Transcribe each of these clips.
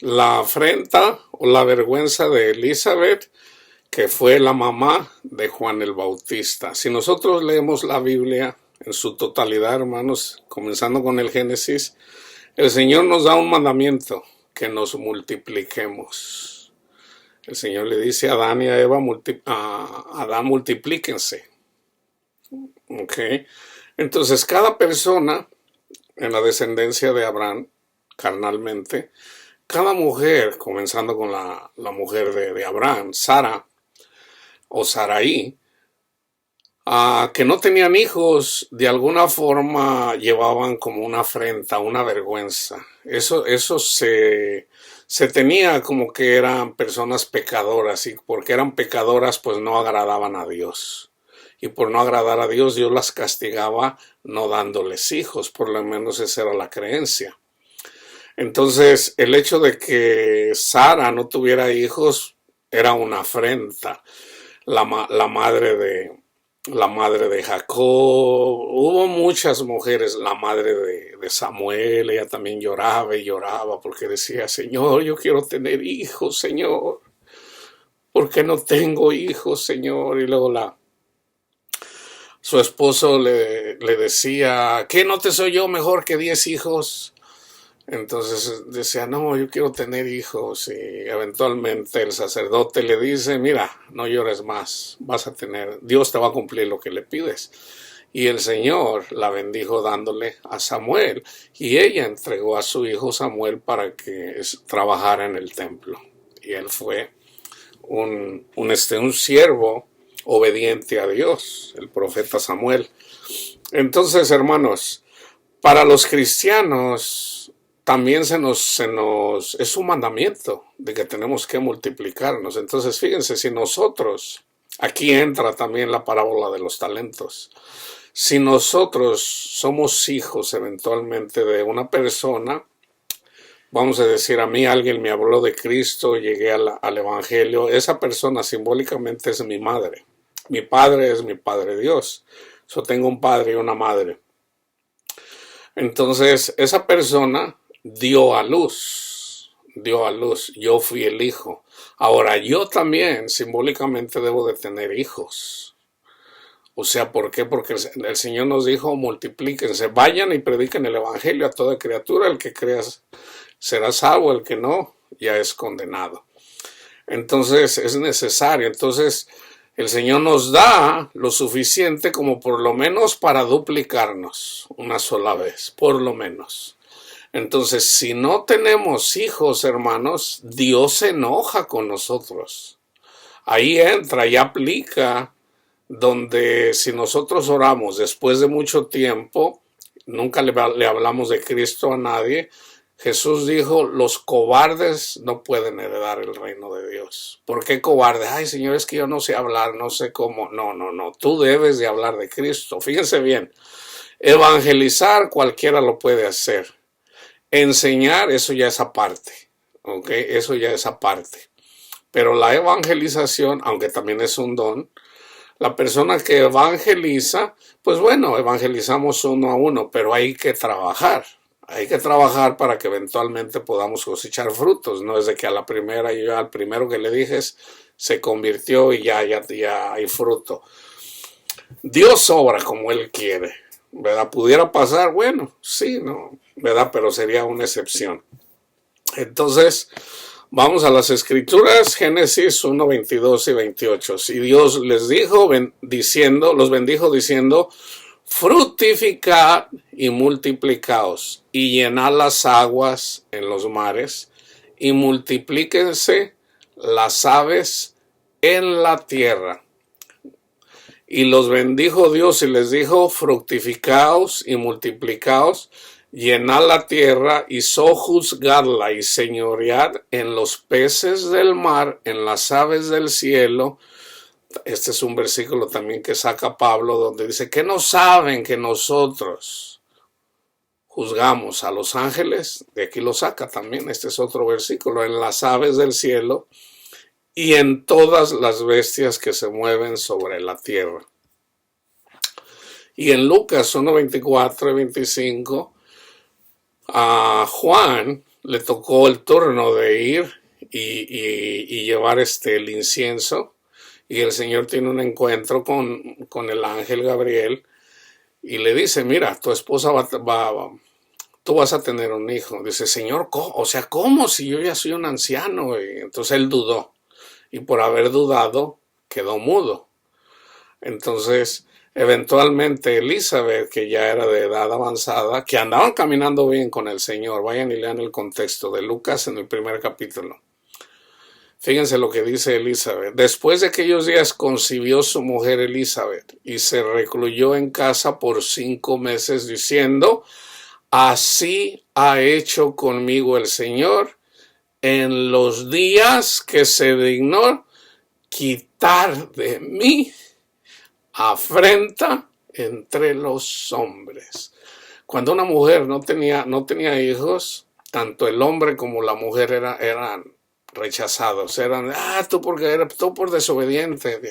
la afrenta o la vergüenza de Elizabeth, que fue la mamá de Juan el Bautista. Si nosotros leemos la Biblia en su totalidad, hermanos, comenzando con el Génesis, el Señor nos da un mandamiento, que nos multipliquemos. El Señor le dice a Adán y a Eva, a Adán, multiplíquense. ¿Okay? Entonces, cada persona en la descendencia de Abraham, carnalmente, cada mujer, comenzando con la mujer de Abraham, Sara o Sarai, que no tenían hijos, de alguna forma llevaban como una afrenta, una vergüenza. Eso se tenía como que eran personas pecadoras, y porque eran pecadoras pues no agradaban a Dios. Y por no agradar a Dios, Dios las castigaba no dándoles hijos, por lo menos esa era la creencia. Entonces, el hecho de que Sara no tuviera hijos era una afrenta. La madre de Jacob, hubo muchas mujeres, la madre de Samuel, ella también lloraba y lloraba porque decía, Señor, yo quiero tener hijos, Señor, ¿por qué no tengo hijos, Señor? Y luego su esposo le decía, ¿qué no te soy yo mejor que 10 hijos? Entonces decía, no, yo quiero tener hijos, y eventualmente el sacerdote le dice, mira, no llores más, Dios te va a cumplir lo que le pides. Y el Señor la bendijo dándole a Samuel, y ella entregó a su hijo Samuel para que trabajara en el templo. Y él fue un siervo obediente a Dios, el profeta Samuel. Entonces, hermanos, para los cristianos también es un mandamiento de que tenemos que multiplicarnos. Entonces, fíjense, si nosotros, aquí entra también la parábola de los talentos. Si nosotros somos hijos eventualmente de una persona, vamos a decir, a mí alguien me habló de Cristo, llegué al Evangelio, esa persona simbólicamente es mi madre. Mi padre es mi Padre Dios. Yo tengo un padre y una madre. Entonces, esa persona dio a luz, yo fui el hijo. Ahora, yo también simbólicamente debo de tener hijos. O sea, ¿por qué? Porque el Señor nos dijo, multiplíquense, vayan y prediquen el Evangelio a toda criatura, el que crea será salvo, el que no, ya es condenado. Entonces, es necesario. Entonces, el Señor nos da lo suficiente como por lo menos para duplicarnos una sola vez, por lo menos. Entonces, si no tenemos hijos, hermanos, Dios se enoja con nosotros. Ahí entra y aplica donde si nosotros oramos después de mucho tiempo, nunca le hablamos de Cristo a nadie, Jesús dijo, los cobardes no pueden heredar el reino de Dios. ¿Por qué cobarde? Ay, Señor, es que yo no sé hablar, no sé cómo. No, tú debes de hablar de Cristo. Fíjense bien, evangelizar cualquiera lo puede hacer. Enseñar, eso ya es aparte, ¿ok? Eso ya es aparte. Pero la evangelización, aunque también es un don, la persona que evangeliza, pues bueno, evangelizamos uno a uno, pero hay que trabajar. Hay que trabajar para que eventualmente podamos cosechar frutos. No es de que a la primera, yo al primero que le dije se convirtió y ya hay fruto. Dios obra como Él quiere, ¿verdad? ¿Pudiera pasar? Bueno, sí, no, ¿verdad? Pero sería una excepción. Entonces, vamos a las Escrituras, Génesis 1, 22 y 28. Si Dios les dijo, los bendijo diciendo, fructificad y multiplicaos, y llenad las aguas en los mares, y multiplíquense las aves en la tierra. Y los bendijo Dios y les dijo, fructificaos y multiplicaos, llenad la tierra y sojuzgadla y señoread en los peces del mar, en las aves del cielo. Este es un versículo también que saca Pablo donde dice que no saben que nosotros juzgamos a los ángeles. De aquí lo saca también, este es otro versículo, en las aves del cielo y en todas las bestias que se mueven sobre la tierra. Y en Lucas 1, 24 y 25, Juan le tocó el turno de ir y llevar el incienso. Y el Señor tiene un encuentro con el ángel Gabriel y le dice, mira, tu esposa tú vas a tener un hijo. Dice, Señor, o sea, ¿cómo? Si yo ya soy un anciano. Y entonces él dudó. Y por haber dudado, quedó mudo. Entonces, eventualmente Elizabeth, que ya era de edad avanzada, que andaban caminando bien con el Señor, vayan y lean el contexto de Lucas en el primer capítulo. Fíjense lo que dice Elizabeth. Después de aquellos días concibió su mujer Elizabeth y se recluyó en casa por 5 meses diciendo, así ha hecho conmigo el Señor en los días que se dignó quitar de mí afrenta entre los hombres. Cuando una mujer no tenía hijos, tanto el hombre como la mujer eran rechazados, eran, tú por desobediente,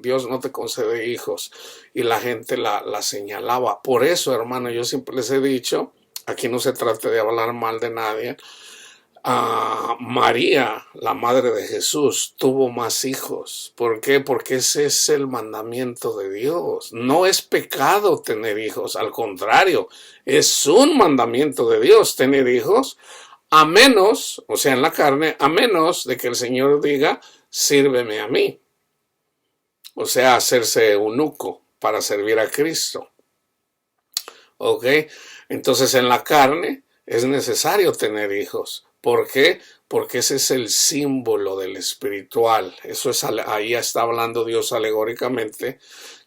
Dios no te concede hijos, y la gente la señalaba. Por eso, hermano, yo siempre les he dicho, aquí no se trata de hablar mal de nadie, María, la madre de Jesús, tuvo más hijos. ¿Por qué? Porque ese es el mandamiento de Dios. No es pecado tener hijos, al contrario, es un mandamiento de Dios tener hijos, a menos, o sea, en la carne, a menos de que el Señor diga, sírveme a mí. O sea, hacerse eunuco para servir a Cristo. ¿Ok? Entonces, en la carne es necesario tener hijos. ¿Por qué? Porque ese es el símbolo del espiritual. Eso es, ahí está hablando Dios alegóricamente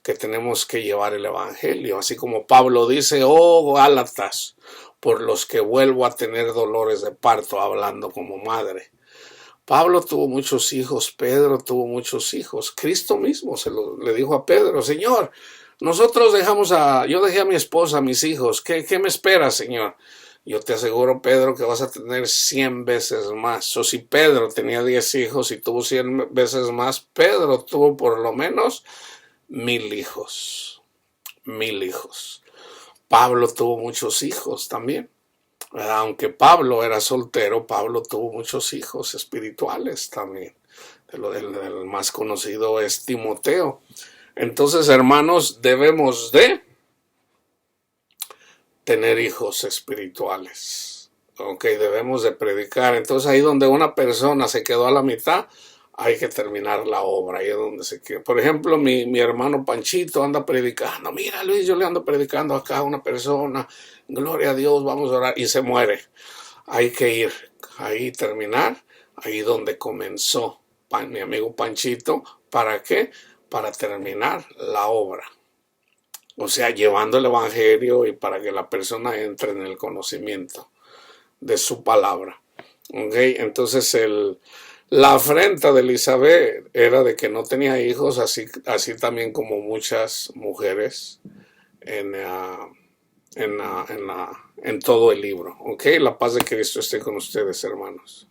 que tenemos que llevar el evangelio. Así como Pablo dice, oh Gálatas, por los que vuelvo a tener dolores de parto, hablando como madre. Pablo tuvo muchos hijos, Pedro tuvo muchos hijos. Cristo mismo le dijo a Pedro, Señor, yo dejé a mi esposa, a mis hijos. ¿Qué me espera, Señor? Yo te aseguro, Pedro, que vas a tener 100 veces más. O si Pedro tenía 10 hijos y tuvo 100 veces más, Pedro tuvo por lo menos 1000 hijos. 1000 hijos. Pablo tuvo muchos hijos también. Aunque Pablo era soltero, Pablo tuvo muchos hijos espirituales también. El más conocido es Timoteo. Entonces, hermanos, debemos de tener hijos espirituales. Ok, debemos de predicar. Entonces, ahí donde una persona se quedó a la mitad, hay que terminar la obra. Ahí es donde se queda. Por ejemplo, mi hermano Panchito anda predicando. Mira, Luis, yo le ando predicando acá a una persona. Gloria a Dios, vamos a orar. Y se muere. Hay que ir. Ahí terminar. Ahí donde comenzó mi amigo Panchito. ¿Para qué? Para terminar la obra. O sea, llevando el evangelio y para que la persona entre en el conocimiento de su palabra. ¿Okay? Entonces la afrenta de Elizabeth era de que no tenía hijos, así también como muchas mujeres en todo el libro. ¿Okay? La paz de Cristo esté con ustedes, hermanos.